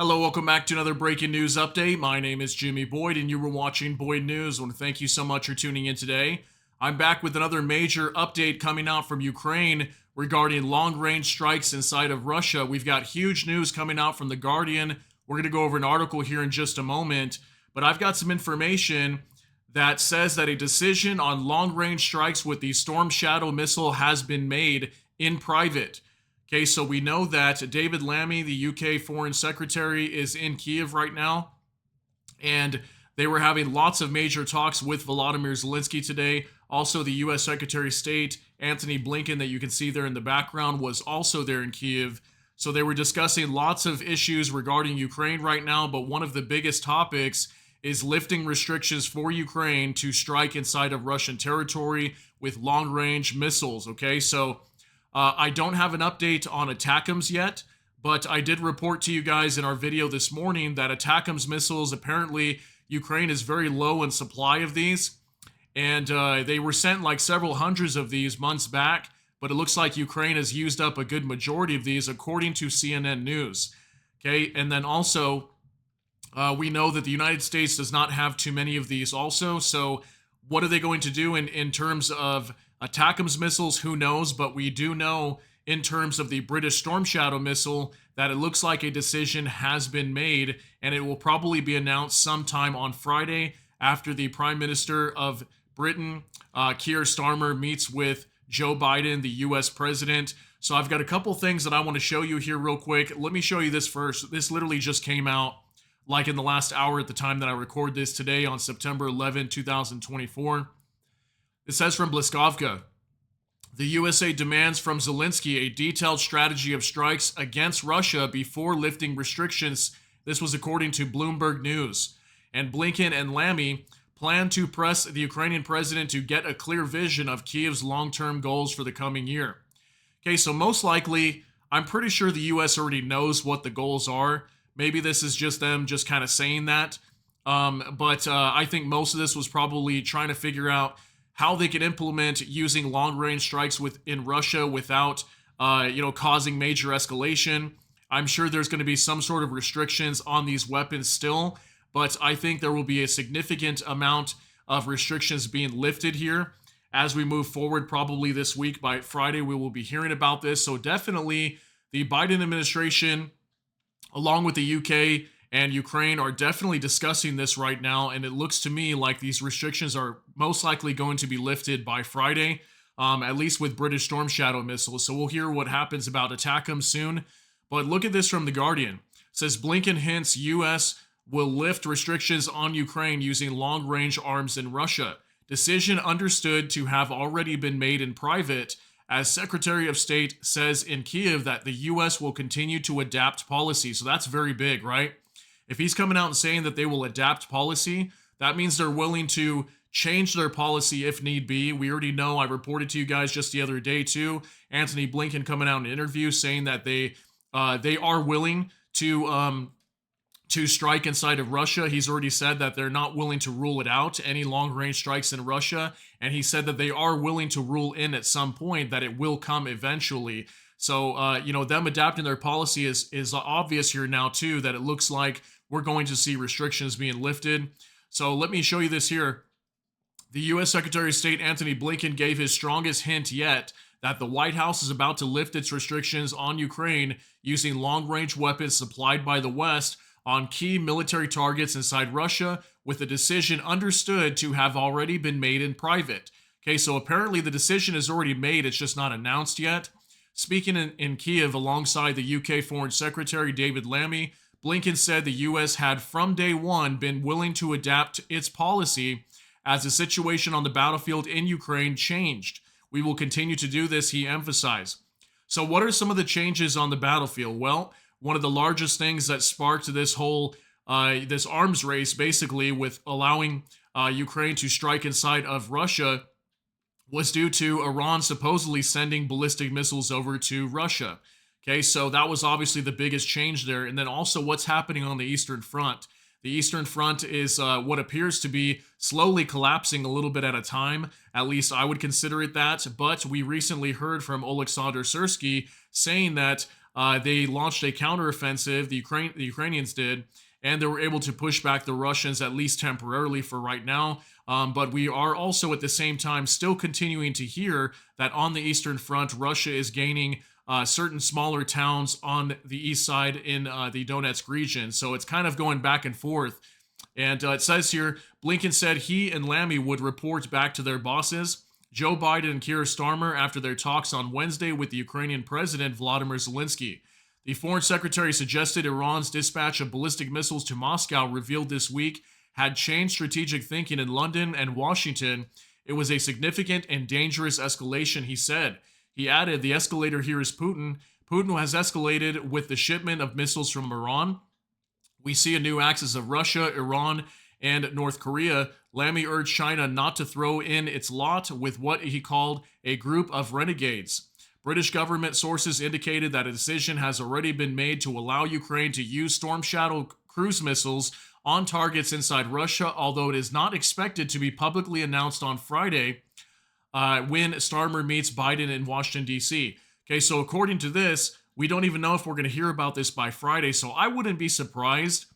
Hello, welcome back to another breaking news update. My name is Jimmy Boyd, and you were watching Boyd News. I want to thank you so much for tuning in today. I'm back with another major update coming out from Ukraine regarding long-range strikes inside of Russia. We've got huge news coming out from The Guardian. We're going to go over an article here in just a moment, but I've got some information that says that a decision on long-range strikes with the Storm Shadow missile has been made in private. Okay, so we know that David Lammy, the UK Foreign Secretary, is in Kiev right now, and they were having lots of major talks with Volodymyr Zelensky today. Also, the US Secretary of State, Antony Blinken, that you can see there in the background, was also there in Kiev. So they were discussing lots of issues regarding Ukraine right now, but one of the biggest topics is lifting restrictions for Ukraine to strike inside of Russian territory with long-range missiles, okay? So I don't have an update on ATACMS yet, but I did report to you guys in our video this morning that ATACMS missiles, apparently Ukraine is very low in supply of these, and they were sent like several hundreds of these months back, but it looks like Ukraine has used up a good majority of these according to CNN News. Okay, and then also we know that the United States does not have too many of these also, so what are they going to do in terms of ATACMS missiles? Who knows? But we do know in terms of the British Storm Shadow missile that it looks like a decision has been made, and it will probably be announced sometime on Friday after the Prime Minister of Britain, Keir Starmer, meets with Joe Biden, the US President. So I've got a couple things that I want to show you here real quick. Let me show you this first. This literally just came out like in the last hour at the time that I record this today on September 11, 2024. It says from Bliskovka, the USA demands from Zelensky a detailed strategy of strikes against Russia before lifting restrictions. This was according to Bloomberg News. And Blinken and Lammy plan to press the Ukrainian president to get a clear vision of Kiev's long-term goals for the coming year. Okay, so most likely, I'm pretty sure the US already knows what the goals are. Maybe this is just them just kind of saying that. But I think most of this was probably trying to figure out how they could implement using long-range strikes in Russia without, causing major escalation. I'm sure there's going to be some sort of restrictions on these weapons still, but I think there will be a significant amount of restrictions being lifted here as we move forward. Probably this week by Friday, we will be hearing about this. So definitely the Biden administration, along with the UK and Ukraine, are definitely discussing this right now, and it looks to me like these restrictions are most likely going to be lifted by Friday, at least with British Storm Shadow missiles. So we'll hear what happens about ATACMS soon. But look at this from The Guardian. It says Blinken hints U.S. will lift restrictions on Ukraine using long-range arms in Russia. Decision understood to have already been made in private, as Secretary of State says in Kiev that the U.S. will continue to adapt policy. So that's very big, right? If he's coming out and saying that they will adapt policy, that means they're willing to change their policy if need be. We already know, I reported to you guys just the other day too, Antony Blinken coming out in an interview saying that they are willing to strike inside of Russia. He's already said that they're not willing to rule it out, any long-range strikes in Russia, and he said that they are willing to rule in at some point, that it will come eventually. So, them adapting their policy is obvious here now too, that it looks like we're going to see restrictions being lifted. So let me show you this here. The U.S. Secretary of State Antony Blinken gave his strongest hint yet that the White House is about to lift its restrictions on Ukraine using long-range weapons supplied by the West on key military targets inside Russia, with a decision understood to have already been made in private. Okay, so apparently the decision is already made, it's just not announced yet. Speaking in Kiev alongside the UK Foreign Secretary David Lammy, Blinken said the U.S. had from day one been willing to adapt its policy as the situation on the battlefield in Ukraine changed. We will continue to do this, he emphasized. So what are some of the changes on the battlefield? Well, one of the largest things that sparked this whole this arms race, basically with allowing Ukraine to strike inside of Russia, was due to Iran supposedly sending ballistic missiles over to Russia. Okay, so that was obviously the biggest change there. And then also what's happening on the Eastern Front. The Eastern Front is what appears to be slowly collapsing a little bit at a time. At least I would consider it that. But we recently heard from Oleksandr Syrsky saying that they launched a counteroffensive. The Ukrainians did, and they were able to push back the Russians at least temporarily for right now. But we are also at the same time still continuing to hear that on the Eastern Front, Russia is gaining certain smaller towns on the east side in the Donetsk region. So it's kind of going back and forth. And it says here, Blinken said he and Lamy would report back to their bosses, Joe Biden and Keir Starmer, after their talks on Wednesday with the Ukrainian President Volodymyr Zelensky. The foreign secretary suggested Iran's dispatch of ballistic missiles to Moscow, revealed this week, had changed strategic thinking in London and Washington. It was a significant and dangerous escalation, he said. He added, the escalator here is Putin. Putin has escalated with the shipment of missiles from Iran. We see a new axis of Russia, Iran, and North Korea. Lamy urged China not to throw in its lot with what he called a group of renegades. British government sources indicated that a decision has already been made to allow Ukraine to use Storm Shadow cruise missiles on targets inside Russia, although it is not expected to be publicly announced on Friday when Starmer meets Biden in Washington, D.C. Okay, so according to this, we don't even know if we're going to hear about this by Friday, so I wouldn't be surprised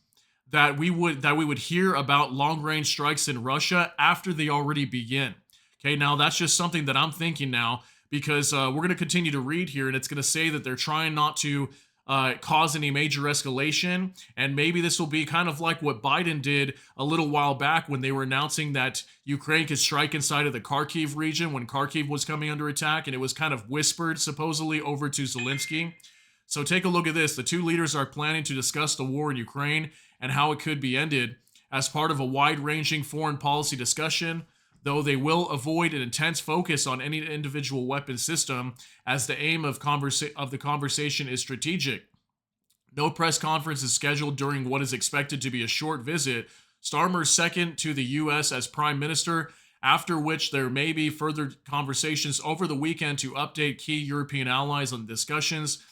that we would hear about long-range strikes in Russia after they already begin. Okay, now that's just something that I'm thinking now, because we're going to continue to read here, and it's going to say that they're trying not to cause any major escalation, and maybe this will be kind of like what Biden did a little while back when they were announcing that Ukraine could strike inside of the Kharkiv region when Kharkiv was coming under attack, and it was kind of whispered supposedly over to Zelensky. So take a look at this. The two leaders are planning to discuss the war in Ukraine and how it could be ended as part of a wide-ranging foreign policy discussion, though they will avoid an intense focus on any individual weapon system, as the aim of the conversation is strategic. No press conference is scheduled during what is expected to be a short visit, Starmer's second to the U.S. as Prime Minister, after which there may be further conversations over the weekend to update key European allies on discussions.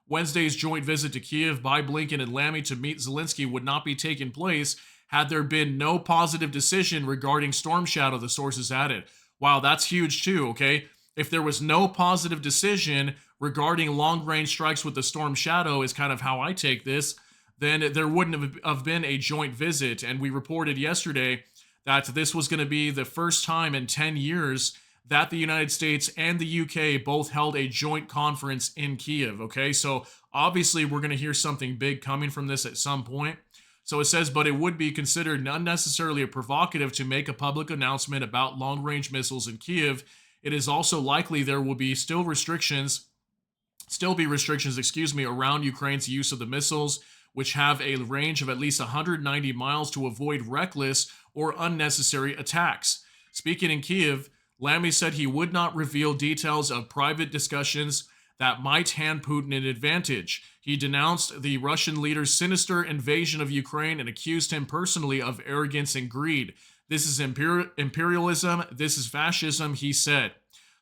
Wednesday's joint visit to Kiev by Blinken and Lamy to meet Zelensky would not be taking place had there been no positive decision regarding Storm Shadow, the sources added. Wow, that's huge too, okay? If there was no positive decision regarding long-range strikes with the Storm Shadow, is kind of how I take this, then there wouldn't have been a joint visit. And we reported yesterday that this was going to be the first time in 10 years that the United States and the UK both held a joint conference in Kiev, okay? So obviously we're going to hear something big coming from this at some point. So it says, but it would be considered unnecessarily provocative to make a public announcement about long-range missiles in Kiev. It is also likely there will be still be restrictions, around Ukraine's use of the missiles, which have a range of at least 190 miles to avoid reckless or unnecessary attacks. Speaking in Kiev, Lamy said he would not reveal details of private discussions that might hand Putin an advantage. He denounced the Russian leader's sinister invasion of Ukraine and accused him personally of arrogance and greed. This is imperialism, this is fascism, he said.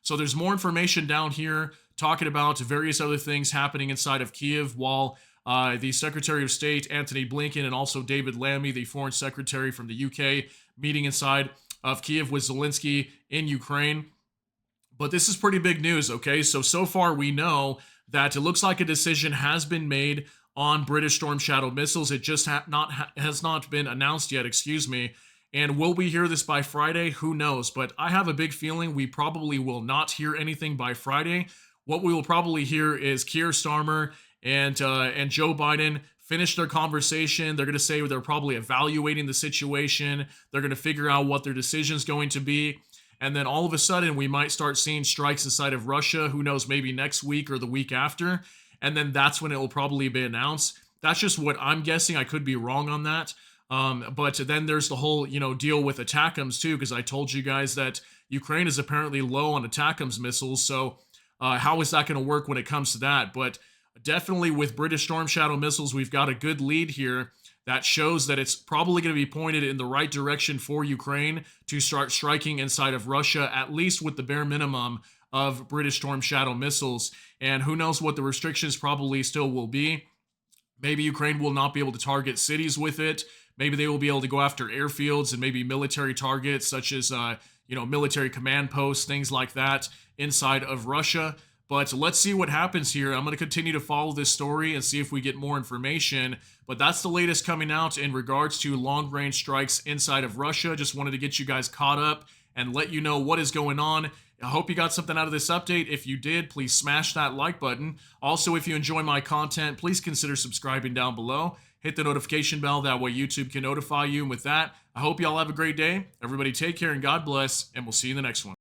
So there's more information down here talking about various other things happening inside of Kiev, while the Secretary of State, Antony Blinken, and also David Lammy, the Foreign Secretary from the UK, meeting inside of Kiev with Zelensky in Ukraine. But this is pretty big news, okay? So far we know that it looks like a decision has been made on British Storm Shadow missiles. It just has not been announced yet, And will we hear this by Friday? Who knows? But I have a big feeling we probably will not hear anything by Friday. What we will probably hear is Keir Starmer and Joe Biden finish their conversation. They're going to say they're probably evaluating the situation. They're going to figure out what their decision's going to be. And then all of a sudden, we might start seeing strikes inside of Russia. Who knows, maybe next week or the week after. And then that's when it will probably be announced. That's just what I'm guessing. I could be wrong on that. But then there's the whole, deal with ATACMS too, because I told you guys that Ukraine is apparently low on ATACMS missiles. So how is that going to work when it comes to that? But definitely with British Storm Shadow missiles, we've got a good lead here that shows that it's probably going to be pointed in the right direction for Ukraine to start striking inside of Russia, at least with the bare minimum of British Storm Shadow missiles. And who knows what the restrictions probably still will be. Maybe Ukraine will not be able to target cities with it. Maybe they will be able to go after airfields and maybe military targets such as, military command posts, things like that inside of Russia. But let's see what happens here. I'm going to continue to follow this story and see if we get more information. But that's the latest coming out in regards to long-range strikes inside of Russia. Just wanted to get you guys caught up and let you know what is going on. I hope you got something out of this update. If you did, please smash that like button. Also, if you enjoy my content, please consider subscribing down below. Hit the notification bell, that way YouTube can notify you. And with that, I hope y'all have a great day. Everybody take care and God bless, and we'll see you in the next one.